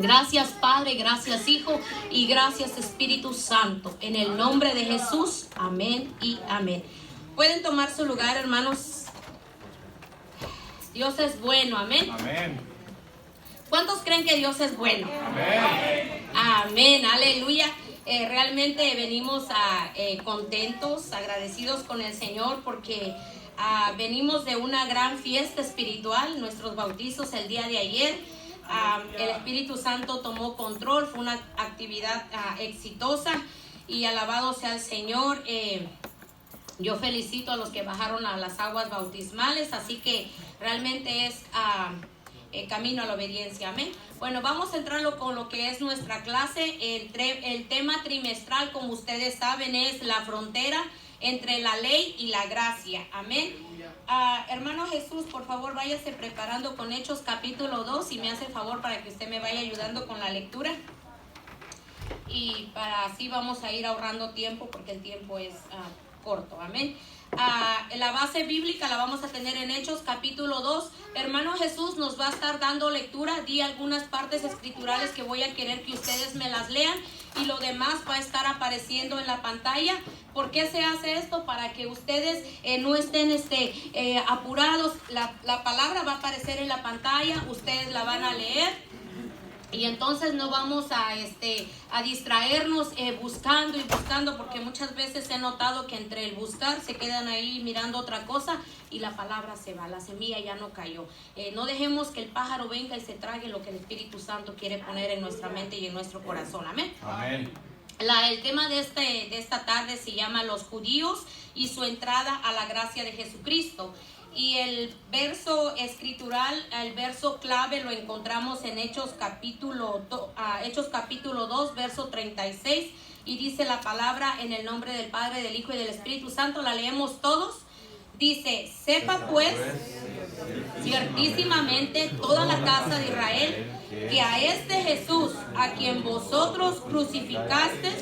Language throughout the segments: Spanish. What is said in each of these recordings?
Gracias Padre, gracias Hijo y gracias Espíritu Santo. En el nombre de Jesús, amén y amén. Pueden tomar su lugar, hermanos. Dios es bueno, amén. Amén. ¿Cuántos creen que Dios es bueno? Amén. Amén, aleluya. Realmente venimos contentos, agradecidos con el Señor porque venimos de una gran fiesta espiritual, nuestros bautizos el día de ayer. El Espíritu Santo tomó control, fue una actividad exitosa y alabado sea el Señor. Yo felicito a los que bajaron a las aguas bautismales, así que realmente es camino a la obediencia, amén. Bueno, vamos a entrar con lo que es nuestra clase. El tema trimestral, como ustedes saben, es la frontera entre la ley y la gracia, amén. Hermano Jesús, por favor, váyase preparando con Hechos capítulo 2 y me hace favor para que usted me vaya ayudando con la lectura. Y para así vamos a ir ahorrando tiempo porque el tiempo es corto, amén. La base bíblica la vamos a tener en Hechos capítulo 2. Hermano Jesús nos va a estar dando lectura. Di algunas partes escriturales que voy a querer que ustedes me las lean y lo demás va a estar apareciendo en la pantalla. ¿Por qué se hace esto? Para que ustedes no estén apurados. La palabra va a aparecer en la pantalla, ustedes la van a leer. Y entonces no vamos a distraernos buscando y buscando, porque muchas veces he notado que entre el buscar se quedan ahí mirando otra cosa y la palabra se va, la semilla ya no cayó. No dejemos que el pájaro venga y se trague lo que el Espíritu Santo quiere poner en nuestra mente y en nuestro corazón. Amén. Amén. El tema de esta tarde se llama Los judíos y su entrada a la gracia de Jesucristo. Y el verso escritural, el verso clave lo encontramos en Hechos capítulo 2, verso 36. Y dice la palabra en el nombre del Padre, del Hijo y del Espíritu Santo. La leemos todos. Dice: sepa pues ciertísimamente toda la casa de Israel que a este Jesús, a quien vosotros crucificasteis,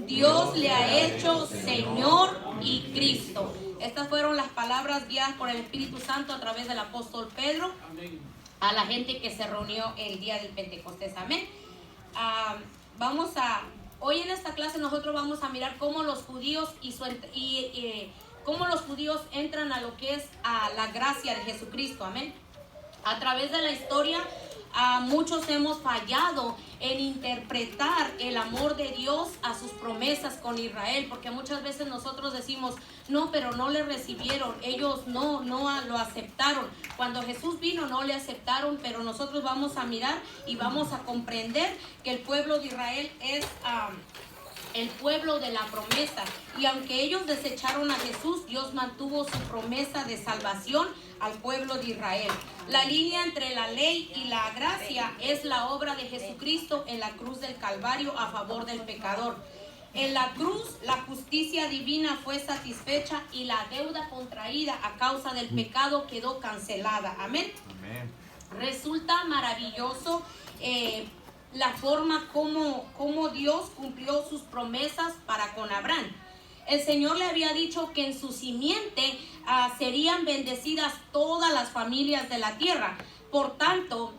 Dios le ha hecho Señor y Cristo. Estas fueron las palabras guiadas por el Espíritu Santo a través del apóstol Pedro a la gente que se reunió el día del Pentecostés. Amén. Hoy en esta clase nosotros vamos a mirar cómo los judíos cómo los judíos entran a lo que es a la gracia de Jesucristo. Amén. A través de la historia, muchos hemos fallado en interpretar el amor de Dios a sus promesas con Israel, porque muchas veces nosotros decimos: no, pero no le recibieron, ellos no lo aceptaron. Cuando Jesús vino no le aceptaron, pero nosotros vamos a mirar y vamos a comprender que el pueblo de Israel es el pueblo de la promesa, y aunque ellos desecharon a Jesús, Dios mantuvo su promesa de salvación al pueblo de Israel. La línea entre la ley y la gracia es la obra de Jesucristo en la cruz del Calvario a favor del pecador. En la cruz la justicia divina fue satisfecha y la deuda contraída a causa del pecado quedó cancelada. Amén. Amén. Resulta maravilloso la forma como Dios cumplió sus promesas para con Abraham. El Señor le había dicho que en su simiente serían bendecidas todas las familias de la tierra. Por tanto,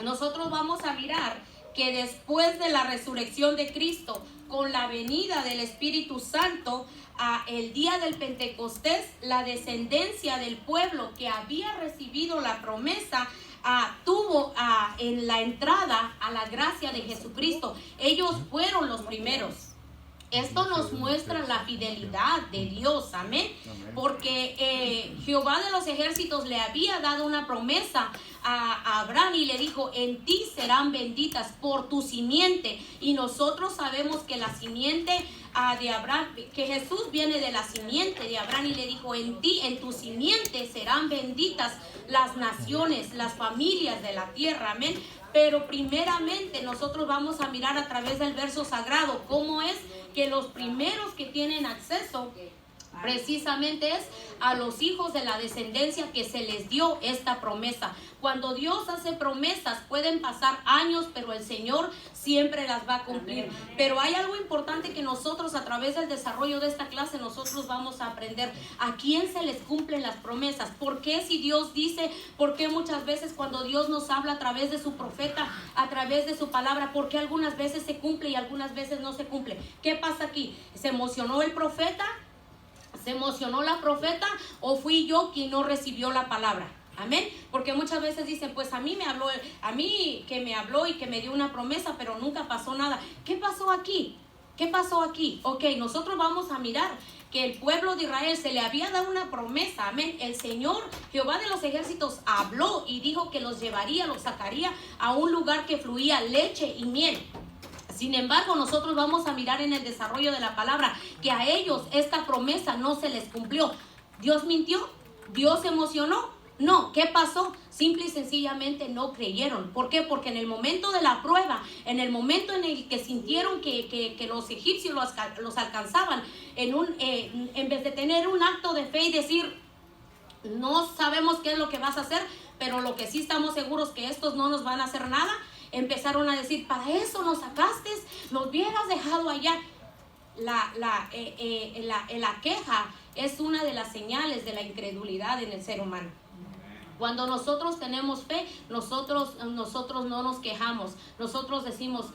nosotros vamos a mirar que después de la resurrección de Cristo, con la venida del Espíritu Santo, el día del Pentecostés, la descendencia del pueblo que había recibido la promesa tuvo en la entrada a la gracia de Jesucristo. Ellos fueron los primeros. Esto nos muestra la fidelidad de Dios, amén. Porque Jehová de los ejércitos le había dado una promesa a Abraham y le dijo: en ti serán benditas por tu simiente. Y nosotros sabemos que la simiente de Abraham, que Jesús viene de la simiente de Abraham, y le dijo: en ti, en tu simiente serán benditas las naciones, las familias de la tierra, amén. Pero primeramente nosotros vamos a mirar a través del verso sagrado cómo es que los primeros que tienen acceso precisamente es a los hijos de la descendencia que se les dio esta promesa. Cuando Dios hace promesas pueden pasar años, pero el Señor siempre las va a cumplir. Pero hay algo importante que nosotros, a través del desarrollo de esta clase, nosotros vamos a aprender. ¿A quién se les cumplen las promesas? ¿Por qué, si Dios dice? ¿Por qué muchas veces cuando Dios nos habla a través de su profeta, a través de su palabra, por qué algunas veces se cumple y algunas veces no se cumple? ¿Qué pasa aquí? ¿Se emocionó el profeta? ¿Se emocionó la profeta? ¿O fui yo quien no recibió la palabra? Amén. Porque muchas veces dicen, pues a mí que me habló y que me dio una promesa, pero nunca pasó nada. ¿Qué pasó aquí? ¿Qué pasó aquí? Ok, nosotros vamos a mirar que el pueblo de Israel se le había dado una promesa. Amén. El Señor, Jehová de los ejércitos, habló y dijo que los llevaría, los sacaría a un lugar que fluía leche y miel. Sin embargo, nosotros vamos a mirar en el desarrollo de la palabra que a ellos esta promesa no se les cumplió. ¿Dios mintió? ¿Dios se emocionó? No. ¿Qué pasó? Simple y sencillamente no creyeron. ¿Por qué? Porque en el momento de la prueba, en el momento en el que sintieron que los egipcios los alcanzaban, en vez de tener un acto de fe y decir, no sabemos qué es lo que vas a hacer, pero lo que sí estamos seguros que estos no nos van a hacer nada, empezaron a decir, para eso nos sacaste, nos hubieras dejado allá. La queja es una de las señales de la incredulidad en el ser humano. Cuando nosotros tenemos fe, nosotros no nos quejamos. Nosotros decimos,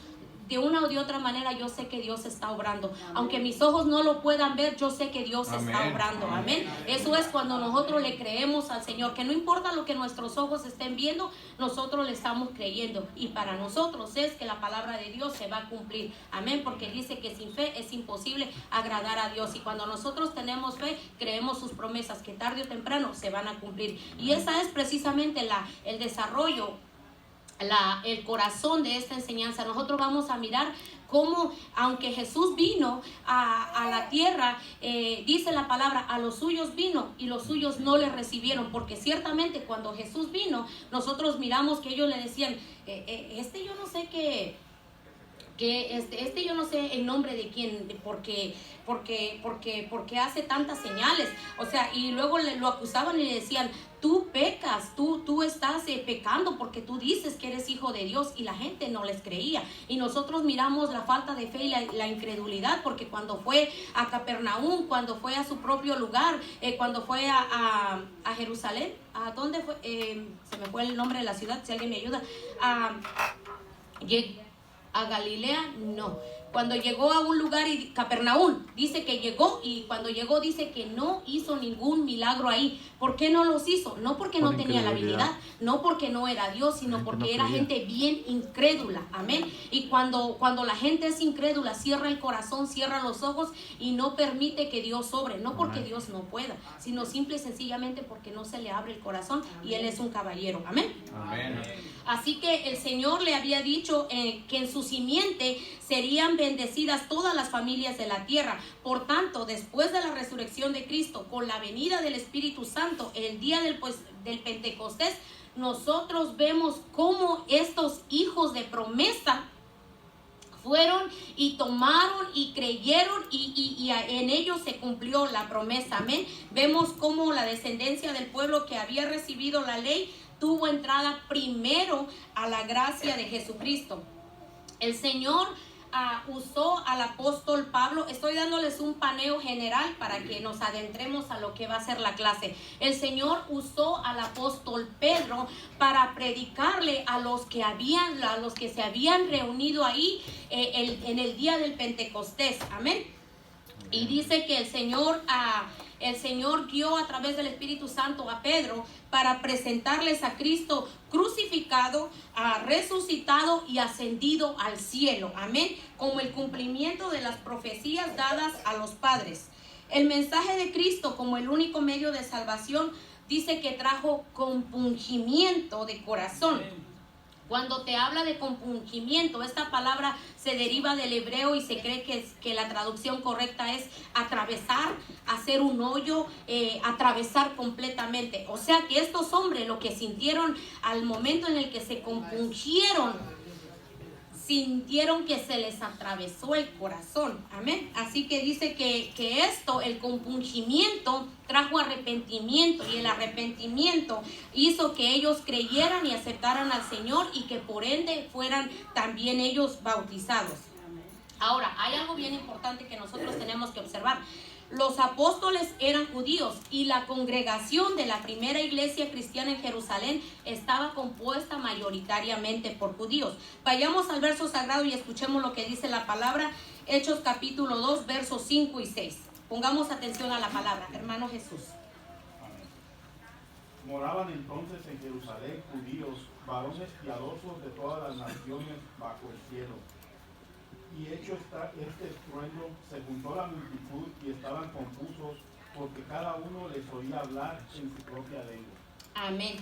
de una o de otra manera, yo sé que Dios está obrando. Amén. Aunque mis ojos no lo puedan ver, yo sé que Dios está obrando. Amén. Eso es cuando nosotros le creemos al Señor, que no importa lo que nuestros ojos estén viendo, nosotros le estamos creyendo. Y para nosotros es que la palabra de Dios se va a cumplir. Amén. Porque dice que sin fe es imposible agradar a Dios. Y cuando nosotros tenemos fe, creemos sus promesas, que tarde o temprano se van a cumplir. Y esa es precisamente el desarrollo, el corazón de esta enseñanza. Nosotros vamos a mirar cómo, aunque Jesús vino a la tierra, dice la palabra, a los suyos vino y los suyos no le recibieron, porque ciertamente cuando Jesús vino, nosotros miramos que ellos le decían, yo no sé qué, que yo no sé el nombre de quién, porque hace tantas señales, o sea, y luego lo acusaban y le decían, tú pecas, tú estás pecando porque tú dices que eres hijo de Dios, y la gente no les creía. Y nosotros miramos la falta de fe y la incredulidad, porque cuando fue a Capernaum, cuando fue a su propio lugar, cuando fue a Jerusalén, ¿a dónde fue? Se me fue el nombre de la ciudad, si alguien me ayuda, a Galilea, no. Cuando llegó a un lugar, y Capernaum, dice que llegó, y cuando llegó dice que no hizo ningún milagro ahí. ¿Por qué no los hizo? No porque no tenía la habilidad, no porque no era Dios, sino porque era gente bien incrédula. Amén. Y cuando la gente es incrédula, cierra el corazón, cierra los ojos y no permite que Dios obre. No porque Dios no pueda, sino simple y sencillamente porque no se le abre el corazón, y Él es un caballero. Amén. Amén. Así que el Señor le había dicho que en su simiente serían bendecidas todas las familias de la tierra. Por tanto, después de la resurrección de Cristo, con la venida del Espíritu Santo, el día del Pentecostés, nosotros vemos cómo estos hijos de promesa fueron y tomaron y creyeron, y en ellos se cumplió la promesa. Amén. Vemos cómo la descendencia del pueblo que había recibido la ley tuvo entrada primero a la gracia de Jesucristo. El Señor usó al apóstol Pablo. Estoy dándoles un paneo general para que nos adentremos a lo que va a ser la clase. El Señor usó al apóstol Pedro para predicarle a los que se habían reunido ahí en el día del Pentecostés. Amén. Y dice que el Señor guió a través del Espíritu Santo a Pedro para presentarles a Cristo crucificado, resucitado y ascendido al cielo. Amén. Como el cumplimiento de las profecías dadas a los padres. El mensaje de Cristo como el único medio de salvación dice que trajo compungimiento de corazón. Cuando te habla de compungimiento, esta palabra se deriva del hebreo y se cree que la traducción correcta es atravesar, hacer un hoyo, atravesar completamente. O sea que estos hombres lo que sintieron al momento en el que se compungieron, sintieron que se les atravesó el corazón. Amén. Así que dice que esto, el compungimiento, trajo arrepentimiento, y el arrepentimiento hizo que ellos creyeran y aceptaran al Señor, y que por ende fueran también ellos bautizados. Ahora, hay algo bien importante que nosotros tenemos que observar. Los apóstoles eran judíos, y la congregación de la primera iglesia cristiana en Jerusalén estaba compuesta mayoritariamente por judíos. Vayamos al verso sagrado y escuchemos lo que dice la palabra. Hechos capítulo 2, versos 5 y 6. Pongamos atención a la palabra, hermano Jesús. Amén. Moraban entonces en Jerusalén judíos, varones piadosos de todas las naciones bajo el cielo. Y hecho este estruendo, se juntó la multitud y estaban confusos, porque cada uno les oía hablar en su propia lengua. Amén.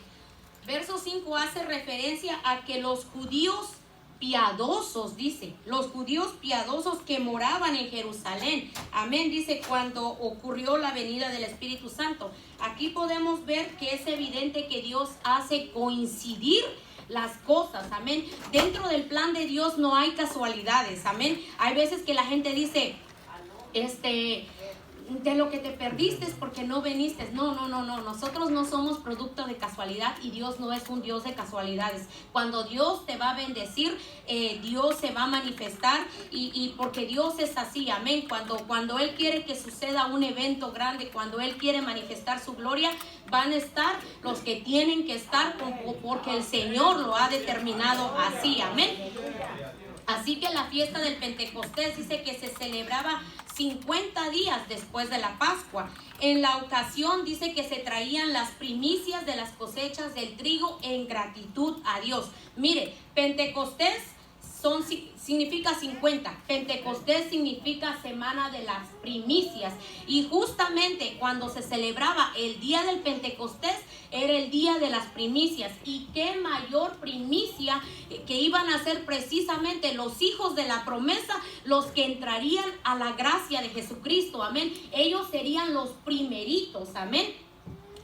Verso 5 hace referencia a que los judíos piadosos, dice, los judíos piadosos que moraban en Jerusalén, amén, dice, cuando ocurrió la venida del Espíritu Santo. Aquí podemos ver que es evidente que Dios hace coincidir las cosas, amén. Dentro del plan de Dios no hay casualidades, amén. Hay veces que la gente dice, de lo que te perdiste es porque no viniste. No, nosotros no somos producto de casualidad, y Dios no es un Dios de casualidades. Cuando Dios te va a bendecir, Dios se va a manifestar, y porque Dios es así, amén. Cuando Él quiere que suceda un evento grande, cuando Él quiere manifestar su gloria, van a estar los que tienen que estar, porque el Señor lo ha determinado así, amén. Así que la fiesta del Pentecostés dice que se celebraba 50 días después de la Pascua. En la ocasión dice que se traían las primicias de las cosechas del trigo en gratitud a Dios. Mire, Pentecostés significa 50. Pentecostés significa semana de las primicias. Y justamente cuando se celebraba el día del Pentecostés, era el día de las primicias. Y qué mayor primicia que iban a ser precisamente los hijos de la promesa, los que entrarían a la gracia de Jesucristo. Amén. Ellos serían los primeritos. Amén.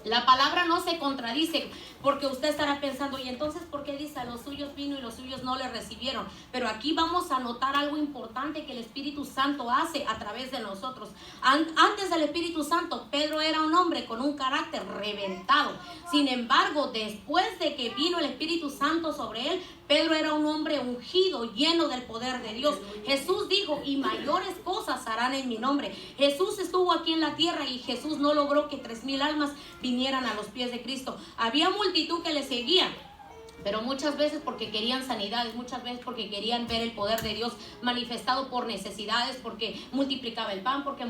La palabra no se contradice, porque usted estará pensando, y entonces ¿por qué dice a los suyos vino y los suyos no le recibieron? Pero aquí vamos a notar algo importante que el Espíritu Santo hace a través de nosotros. Antes del Espíritu Santo, Pedro era un hombre con un carácter reventado. Sin embargo, después de que vino el Espíritu Santo sobre él, Pedro era un hombre ungido, lleno del poder de Dios. Jesús dijo, y mayores cosas harán en mi nombre. Jesús estuvo aquí en la tierra, y Jesús no logró que 3,000 almas vinieran a los pies de Cristo. Había multitud que le seguía, pero muchas veces porque querían sanidades, muchas veces porque querían ver el poder de Dios manifestado por necesidades, porque multiplicaba el pan, porque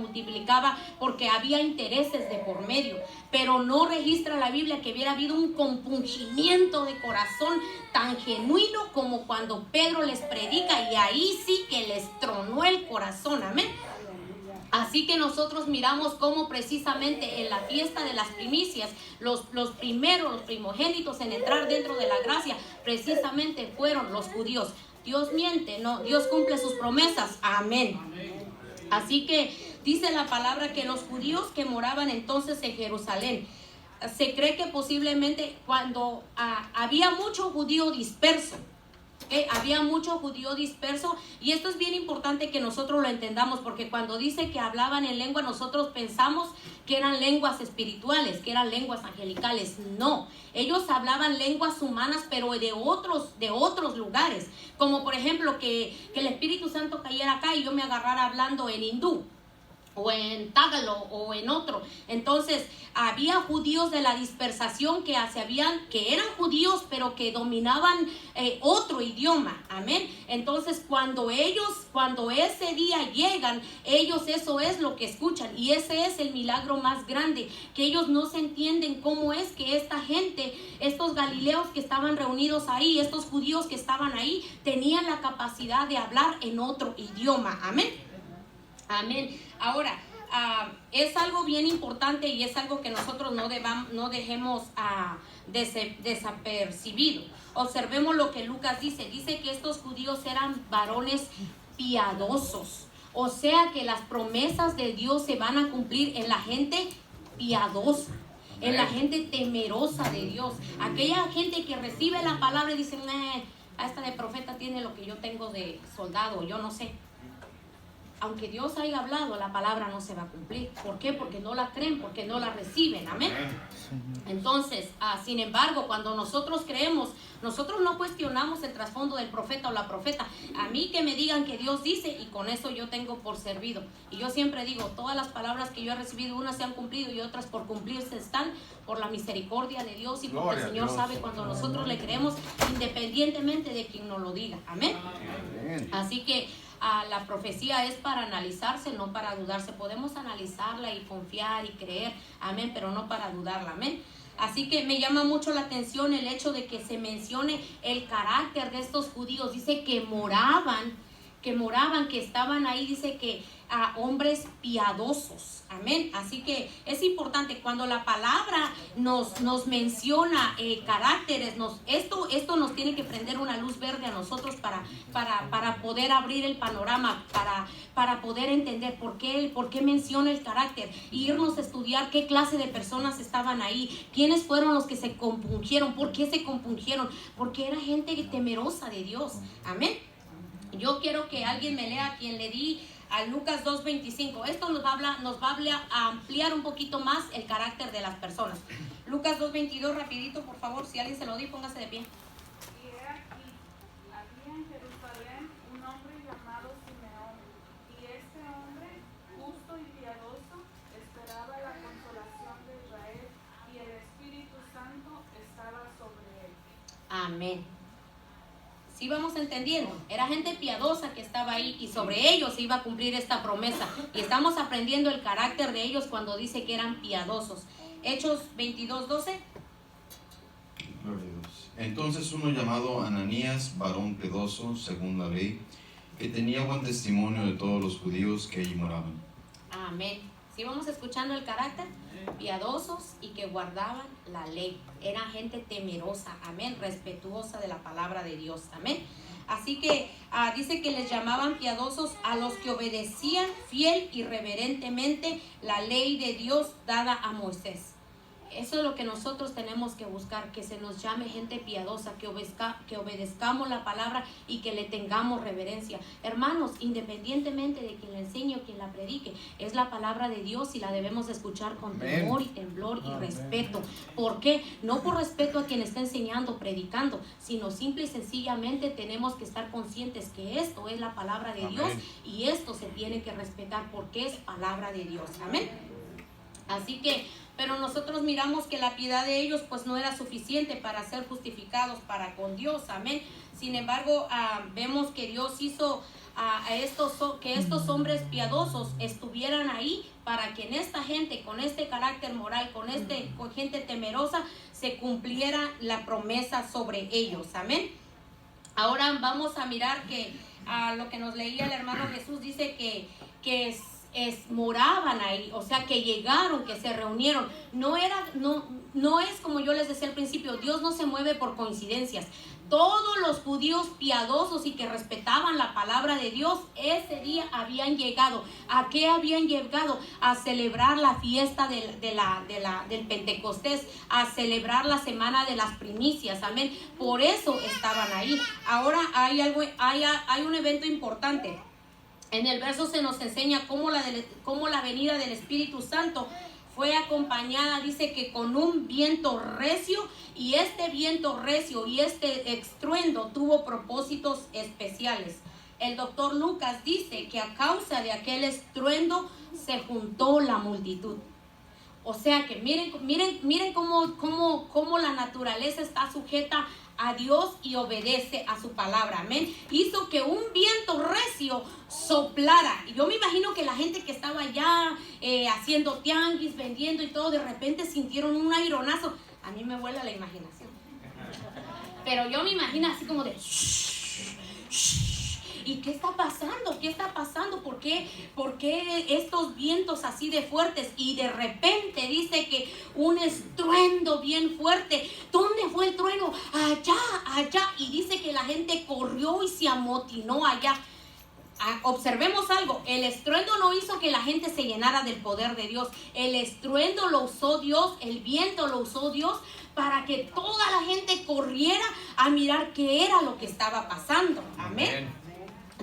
había intereses de por medio. Pero no registra la Biblia que hubiera habido un compungimiento de corazón tan genuino como cuando Pedro les predica, y ahí sí que les tronó el corazón, amén. Así que nosotros miramos cómo precisamente en la fiesta de las primicias, los primogénitos en entrar dentro de la gracia, precisamente fueron los judíos. Dios miente, no, Dios cumple sus promesas, amén. Así que dice la palabra que los judíos que moraban entonces en Jerusalén, se cree que posiblemente cuando había mucho judío disperso, había mucho judío disperso, y esto es bien importante que nosotros lo entendamos, porque cuando dice que hablaban en lengua, nosotros pensamos que eran lenguas espirituales, que eran lenguas angelicales. No, ellos hablaban lenguas humanas, pero de otros lugares, como por ejemplo que el Espíritu Santo cayera acá y yo me agarrara hablando en hindú, o en tagalo, o en otro. Entonces había judíos de la dispersación que eran judíos, pero que dominaban otro idioma, amén. Entonces cuando ese día llegan, ellos eso es lo que escuchan, y ese es el milagro más grande, que ellos no se entienden cómo es que esta gente, estos galileos que estaban reunidos ahí, estos judíos que estaban ahí, tenían la capacidad de hablar en otro idioma, amén. Amén. Ahora, es algo bien importante, y es algo que nosotros no dejemos desapercibido. Observemos lo que Lucas dice. Dice que estos judíos eran varones piadosos. O sea que las promesas de Dios se van a cumplir en la gente piadosa, en la gente temerosa de Dios. Aquella gente que recibe la palabra y dice, a esta de profeta tiene lo que yo tengo de soldado, yo no sé. Aunque Dios haya hablado, la palabra no se va a cumplir. ¿Por qué? Porque no la creen, porque no la reciben. Amén. Entonces, sin embargo, cuando nosotros creemos, nosotros no cuestionamos el trasfondo del profeta o la profeta. A mí que me digan que Dios dice, y con eso yo tengo por servido. Y yo siempre digo, todas las palabras que yo he recibido, unas se han cumplido y otras por cumplirse están, por la misericordia de Dios y porque el Señor sabe cuando nosotros le creemos, independientemente de quien nos lo diga. Amén. Así que la profecía es para analizarse, no para dudarse. Podemos analizarla y confiar y creer, amén, pero no para dudarla, amén. Así que me llama mucho la atención el hecho de que se mencione el carácter de estos judíos. Dice que moraban, que estaban ahí, dice que hombres piadosos, amén. Así que es importante cuando la palabra nos menciona caracteres, esto nos tiene que prender una luz verde a nosotros para poder abrir el panorama, para poder entender por qué menciona el carácter, y irnos a estudiar qué clase de personas estaban ahí, quiénes fueron los que se compungieron, por qué se compungieron, porque era gente temerosa de Dios, amén. Yo quiero que alguien me lea quien le di a Lucas 2:25. Esto nos va a ampliar un poquito más el carácter de las personas. Lucas 2:22, rapidito, por favor, si alguien se lo di, póngase de pie. Y he aquí, había en Jerusalén un hombre llamado Simeón, y este hombre, justo y piadoso, esperaba la consolación de Israel, y el Espíritu Santo estaba sobre él. Amén. Sí, vamos entendiendo, era gente piadosa que estaba ahí y sobre ellos se iba a cumplir esta promesa, y estamos aprendiendo el carácter de ellos cuando dice que eran piadosos. Hechos 22:12. Gloria a Dios. Entonces uno llamado Ananías, varón piadoso según la ley, que tenía buen testimonio de todos los judíos que allí moraban. Amén. ¿Sí vamos escuchando el carácter? Piadosos y que guardaban la ley. Era gente temerosa, amén, respetuosa de la palabra de Dios, amén. Así que dice que les llamaban piadosos a los que obedecían fiel y reverentemente la ley de Dios dada a Moisés. Eso es lo que nosotros tenemos que buscar, que se nos llame gente piadosa, que obedezcamos la palabra y que le tengamos reverencia. Hermanos, independientemente de quien la enseñe o quien la predique, es la palabra de Dios y la debemos escuchar con temor y temblor y respeto. ¿Por qué? No por respeto a quien está enseñando, predicando, sino simple y sencillamente tenemos que estar conscientes que esto es la palabra de Dios y esto se tiene que respetar porque es palabra de Dios. Amén. Así que, pero nosotros miramos que la piedad de ellos pues no era suficiente para ser justificados para con Dios, amén. Sin embargo, vemos que Dios hizo que estos hombres piadosos estuvieran ahí para que en esta gente, con este carácter moral, con gente temerosa, se cumpliera la promesa sobre ellos, amén. Ahora vamos a mirar que lo que nos leía el hermano Jesús dice que moraban ahí, o sea que llegaron, que se reunieron. No es como yo les decía al principio, Dios no se mueve por coincidencias. Todos los judíos piadosos y que respetaban la palabra de Dios ese día habían llegado. ¿A qué habían llegado? A celebrar la fiesta del Pentecostés, a celebrar la semana de las primicias, amén. Por eso estaban ahí. Ahora hay un evento importante. En el verso se nos enseña cómo la venida del Espíritu Santo fue acompañada, dice que con un viento recio, y este viento recio y este estruendo tuvo propósitos especiales. El doctor Lucas dice que a causa de aquel estruendo se juntó la multitud. O sea que miren cómo la naturaleza está sujeta a Dios y obedece a su palabra, amén. Hizo que un viento recio soplara. Y yo me imagino que la gente que estaba allá haciendo tianguis, vendiendo y todo, de repente sintieron un aironazo. A mí me vuela la imaginación. Pero yo me imagino así como de... ¿Y qué está pasando? ¿Qué está pasando? ¿Por qué estos vientos así de fuertes? Y de repente dice que un estruendo bien fuerte. ¿Dónde fue el trueno? Allá. Y dice que la gente corrió y se amotinó allá. observemos algo, el estruendo no hizo que la gente se llenara del poder de Dios. El estruendo lo usó Dios, el viento lo usó Dios para que toda la gente corriera a mirar qué era lo que estaba pasando. Amén.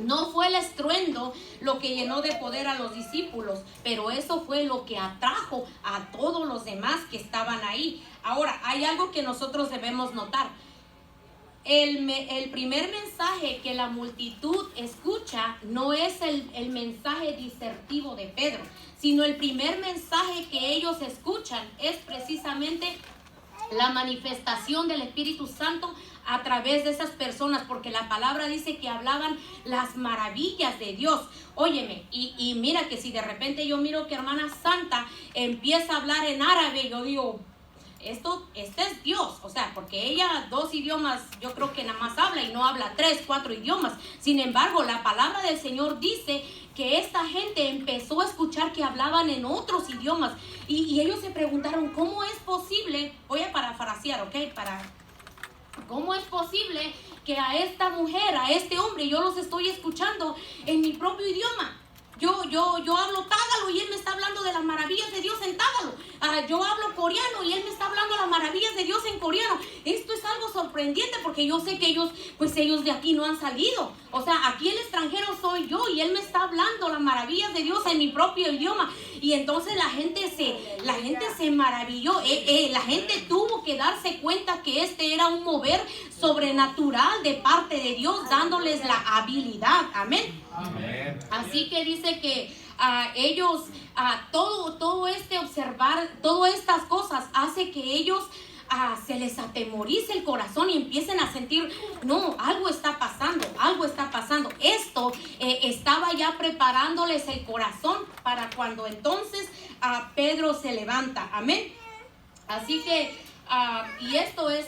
No fue el estruendo lo que llenó de poder a los discípulos, pero eso fue lo que atrajo a todos los demás que estaban ahí. Ahora, hay algo que nosotros debemos notar. El primer mensaje que la multitud escucha no es el mensaje disertivo de Pedro, sino el primer mensaje que ellos escuchan es precisamente la manifestación del Espíritu Santo a través de esas personas, porque la palabra dice que hablaban las maravillas de Dios. Óyeme, y mira que si de repente yo miro que hermana Santa empieza a hablar en árabe, yo digo, este es Dios, o sea, porque ella 2 idiomas, yo creo que nada más habla y no habla 3, 4 idiomas. Sin embargo, la palabra del Señor dice que esta gente empezó a escuchar que hablaban en otros idiomas y ellos se preguntaron, ¿cómo es posible? Voy a parafrasear, ¿ok? ¿Cómo es posible que a esta mujer, a este hombre, yo los estoy escuchando en mi propio idioma? Yo hablo tágalo y él me está hablando de las maravillas de Dios en tágalo. Yo hablo coreano y él me está hablando de las maravillas de Dios en coreano. Esto es algo sorprendente porque yo sé que ellos de aquí no han salido. O sea, aquí el extranjero soy yo y él me está hablando las maravillas de Dios en mi propio idioma. Y entonces la gente se maravilló. La gente tuvo que darse cuenta que este era un mover sobrenatural de parte de Dios, dándoles la habilidad. Amén. Amén. Así que dice que ellos, todo este observar, todas estas cosas hace que ellos se les atemorice el corazón y empiecen a sentir, no, algo está pasando. Esto estaba ya preparándoles el corazón para cuando entonces Pedro se levanta. Amén. Así que y esto es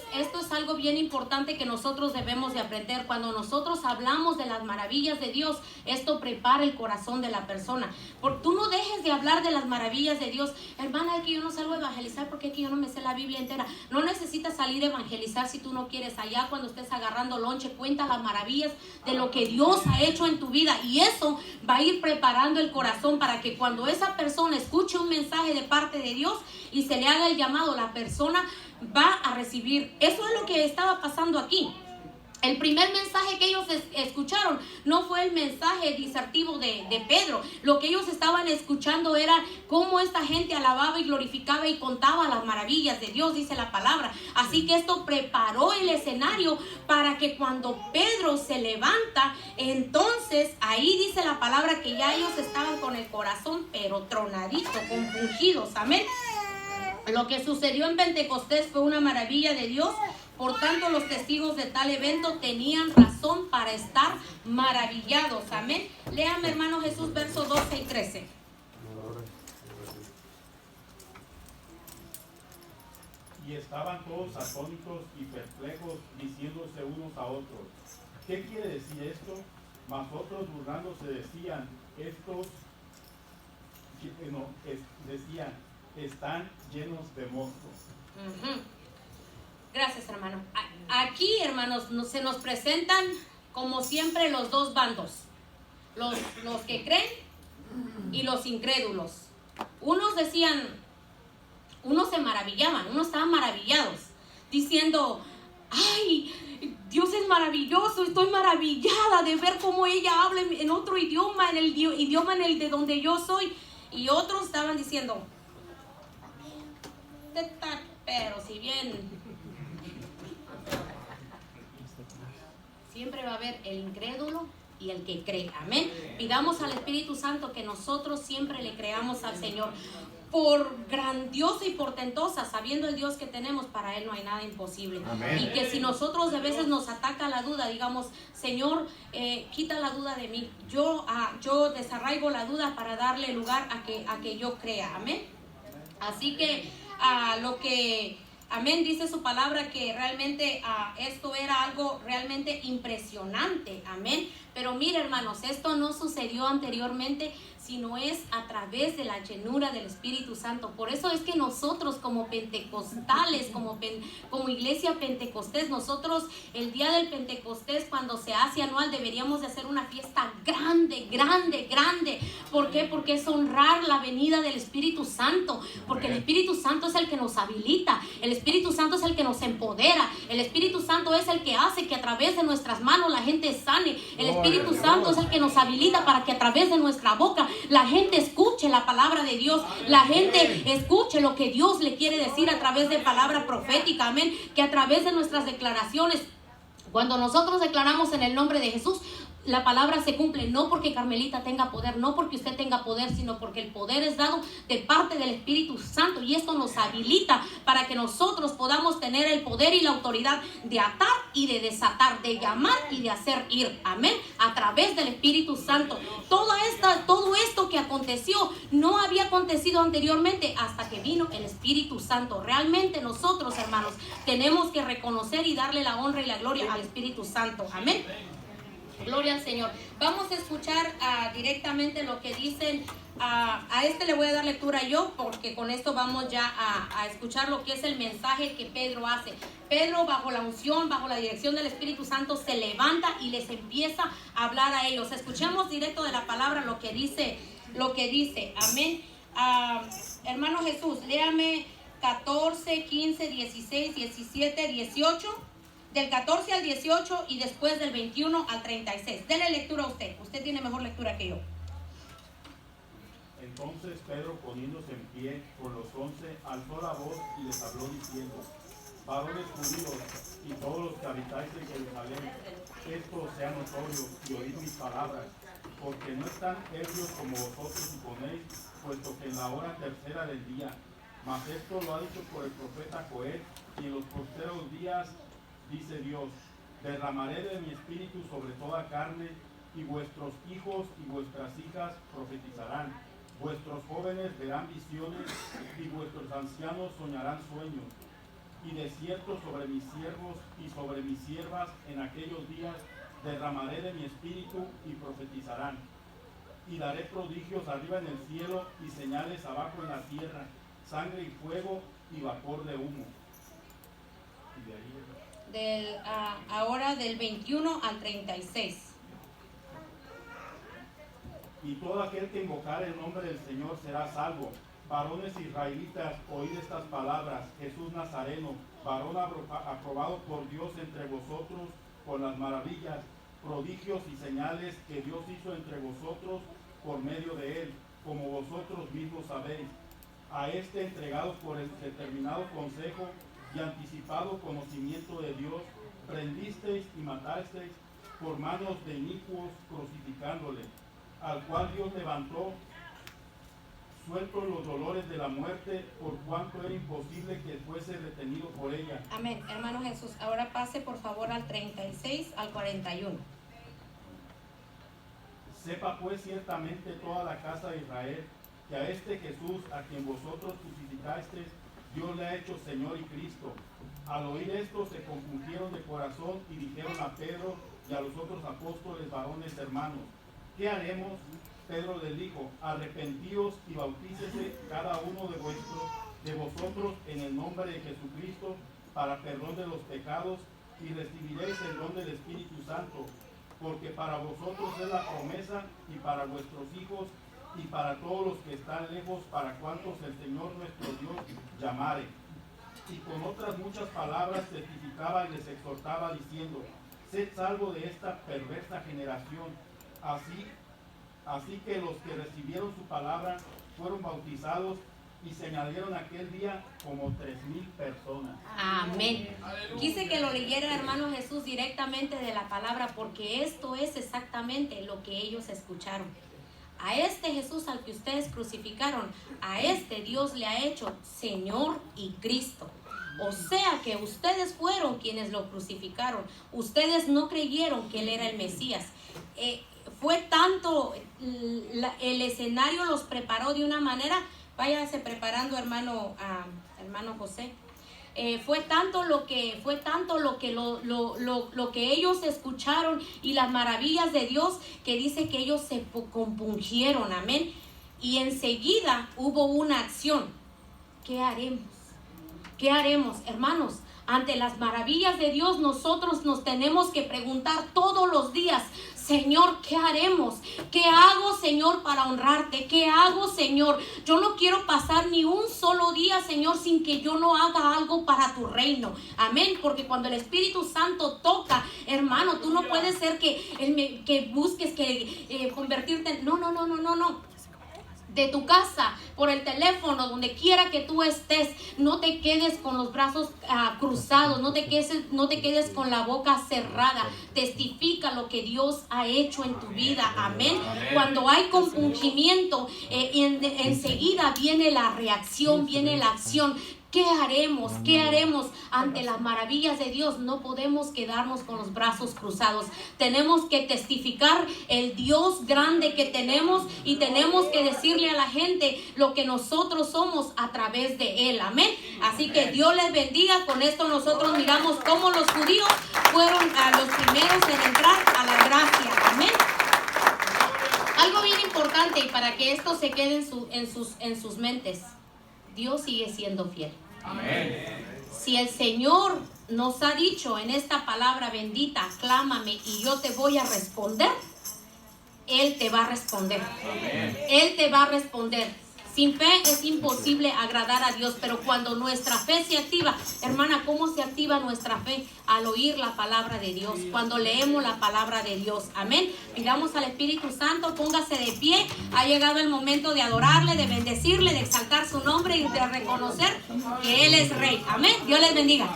algo bien importante que nosotros debemos de aprender. Cuando nosotros hablamos de las maravillas de Dios, esto prepara el corazón de la persona. Porque tú no dejes de hablar de las maravillas de Dios. Hermana, es que yo no salgo a evangelizar porque es que yo no me sé la Biblia entera. No necesitas salir a evangelizar si tú no quieres. Allá cuando estés agarrando lonche, cuenta las maravillas de lo que Dios ha hecho en tu vida. Y eso va a ir preparando el corazón para que cuando esa persona escuche un mensaje de parte de Dios y se le haga el llamado, la persona va a recibir. Eso es lo que estaba pasando aquí. El primer mensaje que ellos escucharon no fue el mensaje disertivo de Pedro. Lo que ellos estaban escuchando era cómo esta gente alababa y glorificaba y contaba las maravillas de Dios, dice la palabra. Así que esto preparó el escenario para que cuando Pedro se levanta, entonces ahí dice la palabra que ya ellos estaban con el corazón pero tronadito, compungidos. Amén. Lo que sucedió en Pentecostés fue una maravilla de Dios. Por tanto, los testigos de tal evento tenían razón para estar maravillados. Amén. Léame, hermano Jesús, versos 12 y 13. Y estaban todos atónitos y perplejos, diciéndose unos a otros, ¿qué quiere decir esto? Mas otros burlándose decían, decían, están llenos de moscos. Gracias, hermano. Aquí, hermanos, se nos presentan como siempre los dos bandos, los que creen y los incrédulos. Unos decían, unos se maravillaban, unos estaban maravillados, diciendo, ay, Dios es maravilloso, estoy maravillada de ver cómo ella habla en otro idioma, en el idioma en el de donde yo soy. Y otros estaban diciendo, pero si bien siempre va a haber el incrédulo y el que cree. Amén. Pidamos al Espíritu Santo que nosotros siempre le creamos al Señor. Por grandiosa y portentosa, sabiendo el Dios que tenemos, para Él no hay nada imposible. Amén. Y que si nosotros de veces nos ataca la duda, digamos, Señor, quita la duda de mí. Yo desarraigo la duda para darle lugar a que yo crea. Amén. Así que amén, dice su palabra que realmente esto era algo realmente impresionante. Amén. Pero mire, hermanos, esto no sucedió anteriormente, sino es a través de la llenura del Espíritu Santo. Por eso es que nosotros como pentecostales, como iglesia pentecostés, nosotros el día del Pentecostés, cuando se hace anual, deberíamos de hacer una fiesta grande, grande, grande. ¿Por qué? Porque es honrar la venida del Espíritu Santo, porque el Espíritu Santo es el que nos habilita, el Espíritu Santo es el que nos empodera, el Espíritu Santo es el que hace que a través de nuestras manos la gente sane, el Espíritu Santo es el que nos habilita para que a través de nuestra boca la gente escuche la palabra de Dios, la gente escuche lo que Dios le quiere decir a través de palabra profética, amén, que a través de nuestras declaraciones, cuando nosotros declaramos en el nombre de Jesús, la palabra se cumple, no porque Carmelita tenga poder, no porque usted tenga poder, sino porque el poder es dado de parte del Espíritu Santo, y esto nos habilita para que nosotros podamos tener el poder y la autoridad de atar y de desatar, de llamar y de hacer ir, amén, a través del Espíritu Santo. Todo esto que aconteció no había acontecido anteriormente hasta que vino el Espíritu Santo. Realmente nosotros, hermanos, tenemos que reconocer y darle la honra y la gloria al Espíritu Santo, amén. Gloria al Señor. Vamos a escuchar directamente lo que dicen. A este le voy a dar lectura yo, porque con esto vamos ya a escuchar lo que es el mensaje que Pedro hace. Pedro, bajo la unción, bajo la dirección del Espíritu Santo, se levanta y les empieza a hablar a ellos. Escuchemos directo de la palabra lo que dice. Amén. Hermano Jesús, léame 14, 15, 16, 17, 18. Del 14 al 18 y después del 21 al 36. Dele lectura a usted. Usted tiene mejor lectura que yo. Entonces Pedro, poniéndose en pie con los 11, alzó la voz y les habló diciendo: varones judíos y todos los que habitáis en Jerusalén, esto sea notorio y oíd mis palabras, porque no están ebrios como vosotros suponéis, puesto que en la hora tercera del día. Mas esto lo ha dicho por el profeta Joel, y en los posteros días dice Dios: derramaré de mi espíritu sobre toda carne, y vuestros hijos y vuestras hijas profetizarán, vuestros jóvenes verán visiones, y vuestros ancianos soñarán sueños. Y de cierto sobre mis siervos y sobre mis siervas en aquellos días derramaré de mi espíritu y profetizarán. Y daré prodigios arriba en el cielo y señales abajo en la tierra, sangre y fuego y vapor de humo. Y de ahí ahora del 21 al 36. Y todo aquel que invocar el nombre del Señor será salvo. Varones israelitas, oíd estas palabras: Jesús Nazareno, varón aprobado por Dios entre vosotros con las maravillas, prodigios y señales que Dios hizo entre vosotros por medio de él, como vosotros mismos sabéis. A este entregado por el determinado consejo y anticipado conocimiento de Dios, prendisteis y matasteis por manos de inicuos, crucificándole, al cual Dios levantó, suelto los dolores de la muerte, por cuanto era imposible que fuese retenido por ella. Amén. Hermano Jesús, ahora pase por favor al 36 al 41. Sepa pues ciertamente toda la casa de Israel, que a este Jesús, a quien vosotros crucificasteis, Dios le ha hecho Señor y Cristo. Al oír esto se compungieron de corazón y dijeron a Pedro y a los otros apóstoles: varones hermanos, ¿qué haremos? Pedro les dijo: arrepentíos y bautícese cada uno de vosotros en el nombre de Jesucristo para perdón de los pecados, y recibiréis el don del Espíritu Santo, porque para vosotros es la promesa, y para vuestros hijos, y para todos los que están lejos, para cuantos el Señor nuestro Dios llamare. Y con otras muchas palabras testificaba y les exhortaba diciendo: sed salvo de esta perversa generación. Así que los que recibieron su palabra fueron bautizados, y se añadieron aquel día como 3,000 personas. Amén. Quise que lo leyera, hermano Jesús, directamente de la palabra, porque esto es exactamente lo que ellos escucharon. A este Jesús al que ustedes crucificaron, a este Dios le ha hecho Señor y Cristo. O sea que ustedes fueron quienes lo crucificaron. Ustedes no creyeron que Él era el Mesías. Fue tanto, el escenario los preparó de una manera. Váyase preparando, hermano José. fue tanto lo que ellos escucharon y las maravillas de Dios, que dice que ellos se compungieron, amén. Y enseguida hubo una acción. ¿Qué haremos? ¿Qué haremos, hermanos? Ante las maravillas de Dios, nosotros nos tenemos que preguntar todos los días: Señor, ¿qué haremos? ¿Qué hago, Señor, para honrarte? ¿Qué hago, Señor? Yo no quiero pasar ni un solo día, Señor, sin que yo no haga algo para tu reino. Amén. Porque cuando el Espíritu Santo toca, hermano, tú no puedes ser que busques convertirte. No. De tu casa, por el teléfono, donde quiera que tú estés, no te quedes con los brazos cruzados, no te quedes con la boca cerrada. Testifica lo que Dios ha hecho en tu vida, amén. Cuando hay compungimiento, enseguida viene la reacción, viene la acción. ¿Qué haremos? ¿Qué haremos ante las maravillas de Dios? No podemos quedarnos con los brazos cruzados. Tenemos que testificar el Dios grande que tenemos, y tenemos que decirle a la gente lo que nosotros somos a través de Él. Amén. Así que Dios les bendiga. Con esto nosotros miramos cómo los judíos fueron los primeros en entrar a la gracia. Amén. Algo bien importante, y para que esto se quede en sus mentes: Dios sigue siendo fiel. Amén. Si el Señor nos ha dicho en esta palabra bendita: clámame y yo te voy a responder, Él te va a responder. Amén. Él te va a responder. Sin fe es imposible agradar a Dios, pero cuando nuestra fe se activa, hermana, ¿cómo se activa nuestra fe? Al oír la palabra de Dios, cuando leemos la palabra de Dios. Amén. Pidamos al Espíritu Santo, póngase de pie. Ha llegado el momento de adorarle, de bendecirle, de exaltar su nombre y de reconocer que Él es Rey. Amén. Dios les bendiga.